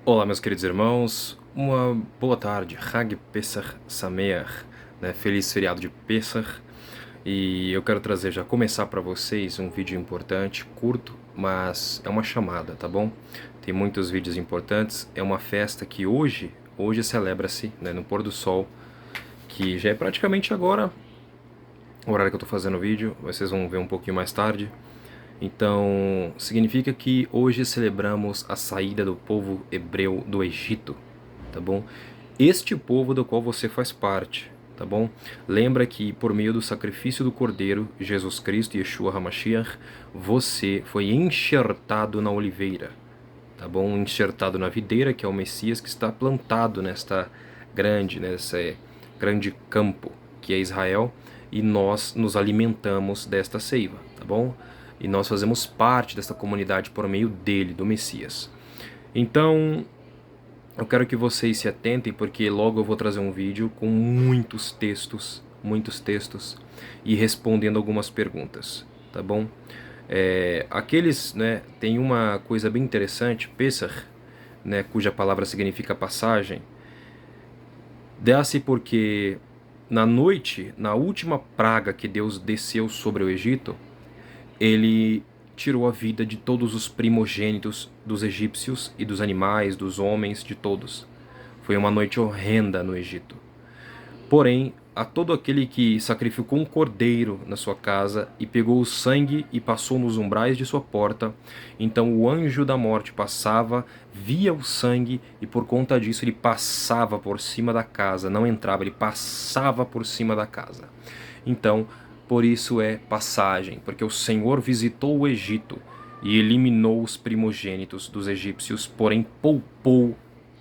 Olá, meus queridos irmãos, uma boa tarde, Hag Pesach Sameach, né? Feliz feriado de Pesach. E eu quero trazer, já começar para vocês um vídeo importante, curto, mas é uma chamada, tá bom? Tem muitos vídeos importantes, é uma festa que hoje celebra-se, né, no pôr do sol, que já é praticamente agora, o horário que eu tô fazendo o vídeo, vocês vão ver um pouquinho mais tarde. Então, significa que hoje celebramos a saída do povo hebreu do Egito, tá bom? Este povo do qual você faz parte, tá bom? Lembra que por meio do sacrifício do Cordeiro, Jesus Cristo, Yeshua HaMashiach, você foi enxertado na oliveira, tá bom? Enxertado na videira, que é o Messias que está plantado nessa grande campo, que é Israel, e nós nos alimentamos desta seiva, tá bom? E nós fazemos parte desta comunidade por meio dele, do Messias. Então, eu quero que vocês se atentem, porque logo eu vou trazer um vídeo com muitos textos, e respondendo algumas perguntas, tá bom? Tem uma coisa bem interessante, Pesach, né, cuja palavra significa passagem, dá-se porque na noite, na última praga que Deus desceu sobre o Egito, ele tirou a vida de todos os primogênitos dos egípcios e dos animais, dos homens, de todos. Foi uma noite horrenda no Egito. Porém, a todo aquele que sacrificou um cordeiro na sua casa e pegou o sangue e passou nos umbrais de sua porta, então o anjo da morte passava, via o sangue e por conta disso ele passava por cima da casa, não entrava, ele passava por cima da casa. Então, por isso é passagem, porque o Senhor visitou o Egito e eliminou os primogênitos dos egípcios, porém poupou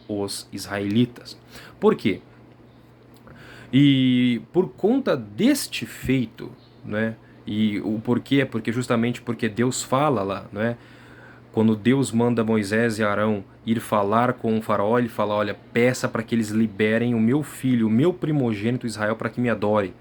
os israelitas. Por quê? E por conta deste feito, né? E o porquê é justamente porque Deus fala lá, né? Quando Deus manda Moisés e Arão ir falar com o faraó, ele fala: olha, peça para que eles liberem o meu filho, o meu primogênito Israel, para que me adore.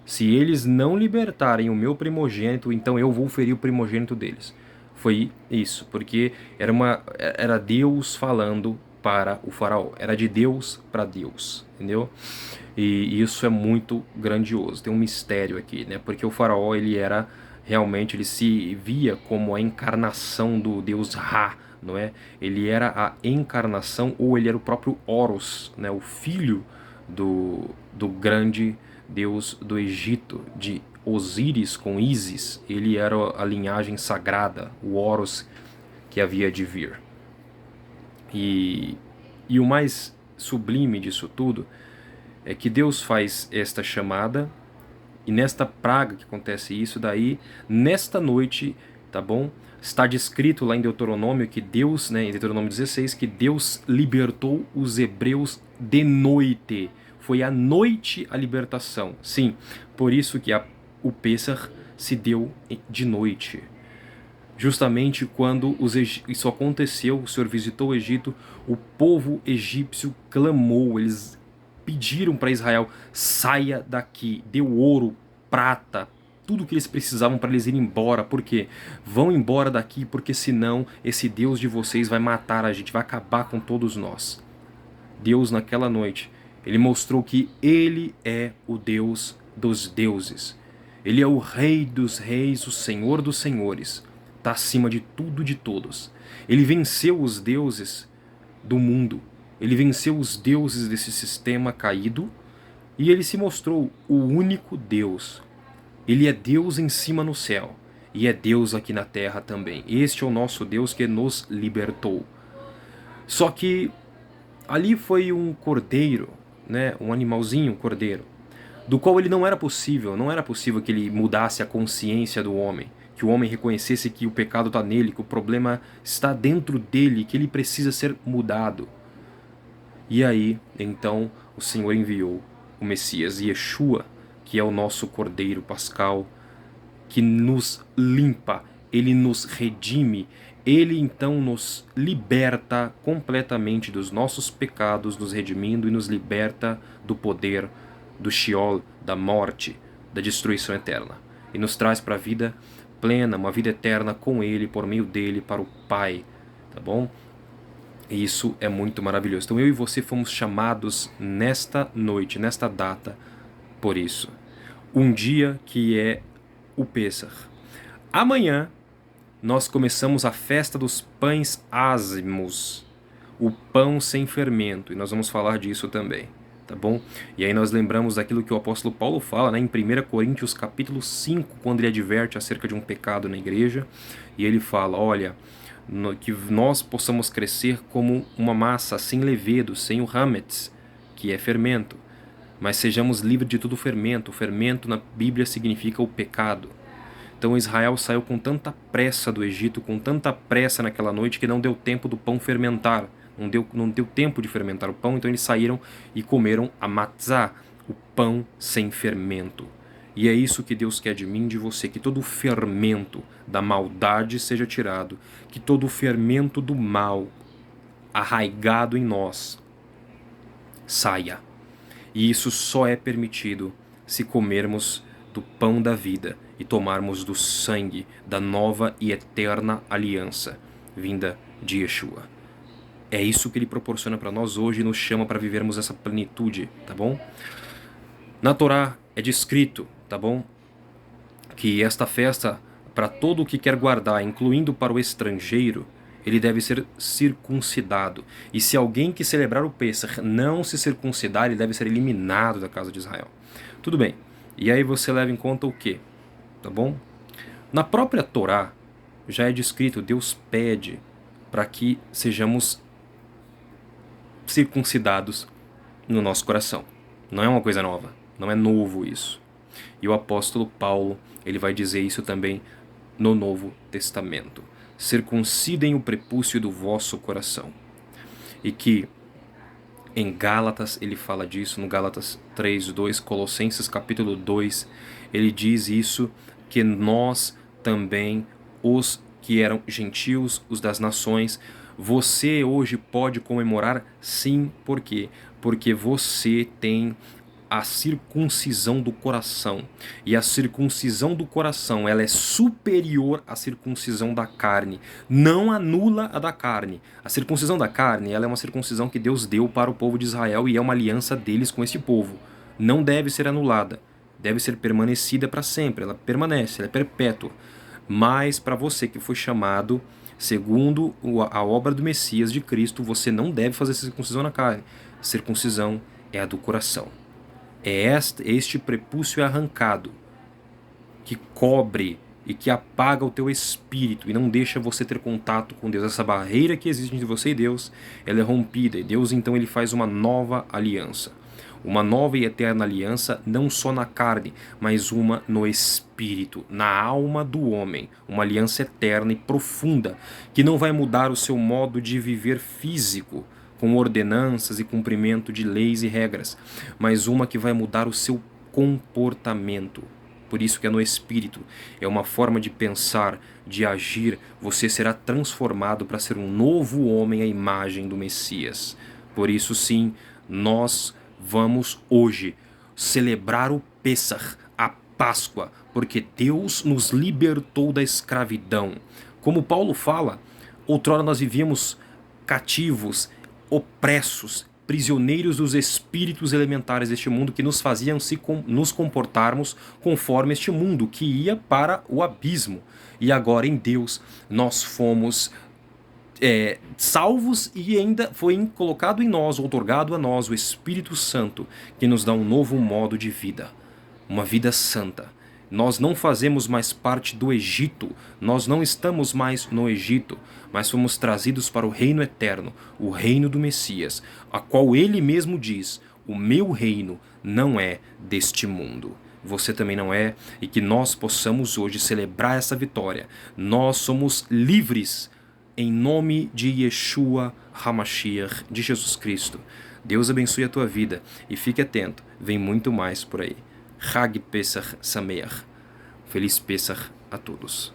Se eles não libertarem o meu primogênito, então eu vou ferir o primogênito deles. Foi isso, porque era Deus falando para o faraó, era de Deus para Deus, entendeu? E isso é muito grandioso, tem um mistério aqui, né? Porque o faraó, ele se via como a encarnação do deus Ra, não é? Ele era a encarnação, ou ele era o próprio Horus, né? O filho do grande deus do Egito, de Osíris com Ísis. Ele era a linhagem sagrada, o Horus que havia de vir. E o mais sublime disso tudo é que Deus faz esta chamada, e nesta praga que acontece isso, daí, nesta noite, tá bom? Está descrito lá em Deuteronômio que Deus, né, em Deuteronômio 16, que Deus libertou os hebreus de noite. Foi à noite a libertação. Sim, por isso que o Pêssar se deu de noite. Justamente quando isso aconteceu, o Senhor visitou o Egito, o povo egípcio clamou, eles pediram para Israel: saia daqui, deu ouro, prata, tudo que eles precisavam para eles irem embora. Por quê? Vão embora daqui, porque senão esse Deus de vocês vai matar a gente, vai acabar com todos nós. Deus, naquela noite, ele mostrou que ele é o Deus dos deuses. Ele é o Rei dos reis, o Senhor dos senhores. Está acima de tudo e de todos. Ele venceu os deuses do mundo. Ele venceu os deuses desse sistema caído. E ele se mostrou o único Deus. Ele é Deus em cima no céu. E é Deus aqui na terra também. Este é o nosso Deus que nos libertou. Só que ali foi um cordeiro, né, um animalzinho, um cordeiro, do qual não era possível que ele mudasse a consciência do homem, que o homem reconhecesse que o pecado está nele, que o problema está dentro dele, que ele precisa ser mudado. E aí, então, o Senhor enviou o Messias, Yeshua, que é o nosso cordeiro pascal, que nos limpa, ele nos redime, ele então nos liberta completamente dos nossos pecados, nos redimindo, e nos liberta do poder do Sheol, da morte, da destruição eterna. E nos traz para a vida plena, uma vida eterna com ele, por meio dele, para o Pai, tá bom? E isso é muito maravilhoso. Então eu e você fomos chamados nesta noite, nesta data, por isso. Um dia que é o Pêssar. Amanhã nós começamos a festa dos pães ázimos, o pão sem fermento, e nós vamos falar disso também, tá bom? E aí nós lembramos daquilo que o apóstolo Paulo fala, né, em 1 Coríntios capítulo 5, quando ele adverte acerca de um pecado na igreja, e ele fala, olha, que nós possamos crescer como uma massa sem levedo, sem o hametz, que é fermento, mas sejamos livres de todo fermento. O fermento na Bíblia significa o pecado. Então Israel saiu com tanta pressa do Egito, com tanta pressa naquela noite, que não deu tempo do pão fermentar. Não deu tempo de fermentar o pão, então eles saíram e comeram a matzá, o pão sem fermento. E é isso que Deus quer de mim e de você, que todo o fermento da maldade seja tirado, que todo o fermento do mal arraigado em nós saia. E isso só é permitido se comermos do pão da vida e tomarmos do sangue da nova e eterna aliança vinda de Yeshua. É isso que ele proporciona para nós hoje e nos chama para vivermos essa plenitude, tá bom? Na Torá é descrito, tá bom, que esta festa, para todo o que quer guardar, incluindo para o estrangeiro, ele deve ser circuncidado. E se alguém que celebrar o Pêssar não se circuncidar, ele deve ser eliminado da casa de Israel. Tudo bem. E aí você leva em conta o quê? Tá bom? Na própria Torá já é descrito, Deus pede para que sejamos circuncidados no nosso coração. Não é uma coisa nova, não é novo isso. E o apóstolo Paulo, ele vai dizer isso também no Novo Testamento. Circuncidem o prepúcio do vosso coração. E que em Gálatas ele fala disso, no Gálatas 3:2, Colossenses capítulo 2, ele diz isso, que nós também, os que eram gentios, os das nações, você hoje pode comemorar sim, por quê? Porque você tem a circuncisão do coração. E a circuncisão do coração, ela é superior à circuncisão da carne. Não anula a da carne. A circuncisão da carne, ela é uma circuncisão que Deus deu para o povo de Israel e é uma aliança deles com este povo. Não deve ser anulada. Deve ser permanecida para sempre. Ela permanece, ela é perpétua. Mas para você que foi chamado segundo a obra do Messias de Cristo, você não deve fazer circuncisão na carne. A circuncisão é a do coração. Este prepúcio arrancado que cobre e que apaga o teu espírito e não deixa você ter contato com Deus. Essa barreira que existe entre você e Deus, ela é rompida. E Deus então ele faz uma nova aliança. Uma nova e eterna aliança, não só na carne, mas uma no espírito, na alma do homem. Uma aliança eterna e profunda, que não vai mudar o seu modo de viver físico, com ordenanças e cumprimento de leis e regras, mas uma que vai mudar o seu comportamento. Por isso que é no espírito, é uma forma de pensar, de agir. Você será transformado para ser um novo homem à imagem do Messias. Por isso sim, nós vamos hoje celebrar o Pêssar, a Páscoa, porque Deus nos libertou da escravidão. Como Paulo fala, outrora nós vivíamos cativos, opressos, prisioneiros dos espíritos elementares deste mundo que nos faziam nos comportarmos conforme este mundo que ia para o abismo. E agora em Deus nós fomos salvos e ainda foi colocado em nós, outorgado a nós o Espírito Santo, que nos dá um novo modo de vida, uma vida santa. Nós não fazemos mais parte do Egito, nós não estamos mais no Egito, mas fomos trazidos para o reino eterno, o reino do Messias, a qual ele mesmo diz, o meu reino não é deste mundo. Você também não é, e que nós possamos hoje celebrar essa vitória. Nós somos livres em nome de Yeshua HaMashiach, de Jesus Cristo. Deus abençoe a tua vida e fique atento, vem muito mais por aí. Hag Pesach Sameach. Feliz Pesach a todos.